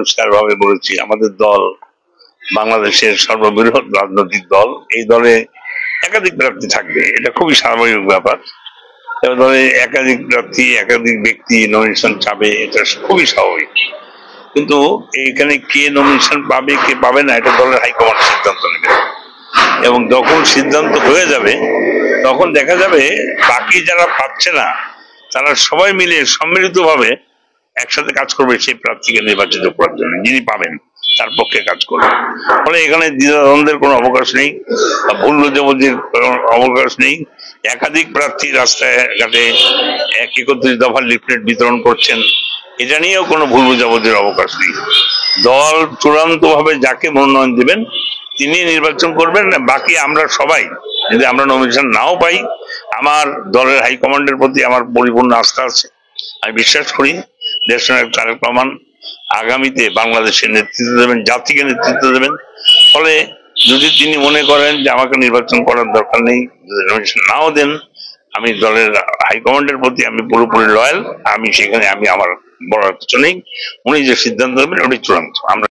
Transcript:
পরিষ্কারভাবে বলেছি, আমাদের দল বাংলাদেশের সর্ববৃহৎ রাজনৈতিক দল। এই দলে একাধিক প্রার্থী থাকবে, এটা খুবই স্বাভাবিক ব্যাপার। দলে একাধিক প্রার্থী, একাধিক ব্যক্তি নমিনেশন চাবে, এটা খুবই স্বাভাবিক। কিন্তু এইখানে কে নমিনেশন পাবে কে পাবে না, এটা দলের হাইকমান্ড সিদ্ধান্ত নেবে। এবং যখন সিদ্ধান্ত হয়ে যাবে তখন দেখা যাবে বাকি যারা পাচ্ছে না তারা সবাই মিলে সম্মিলিতভাবে একসাথে কাজ করবে সেই প্রার্থীকে নির্বাচিত করার জন্য, যিনি পাবেন তার পক্ষে কাজ করবে। ফলে এখানে দ্বিধাদ্বন্দ্বের কোনো অবকাশ নেই, ভুল বোঝাবুঝির অবকাশ নেই। একাধিক প্রার্থী রাস্তায় ঘাটে 31 দফার লিফলেট বিতরণ করছেন, এটা নিয়েও কোনো ভুল বোঝাবুঝির অবকাশ নেই। দল চূড়ান্ত ভাবে যাকে মনোনয়ন দেবেন তিনি নির্বাচন করবেন। বাকি আমরা সবাই যদি আমরা নমিনেশন নাও পাই, আমার দলের হাইকমান্ডের প্রতি আমার পরিপূর্ণ আস্থা আছে। আমি বিশ্বাস করি দেশনায়ক তারেক রহমান আগামীতে বাংলাদেশের নেতৃত্ব দেবেন, জাতিকে নেতৃত্ব দেবেন। ফলে যদি তিনি মনে করেন যে আমাকে নির্বাচন করার দরকার নেই, যদি নমিনেশন নাও দেন, আমি দলের হাইকমান্ডের প্রতি আমি পুরোপুরি লয়াল। আমি সেখানে আমার বলার কিছু নেই, উনি যে সিদ্ধান্ত নেবেন ওটাই চূড়ান্ত। আমরা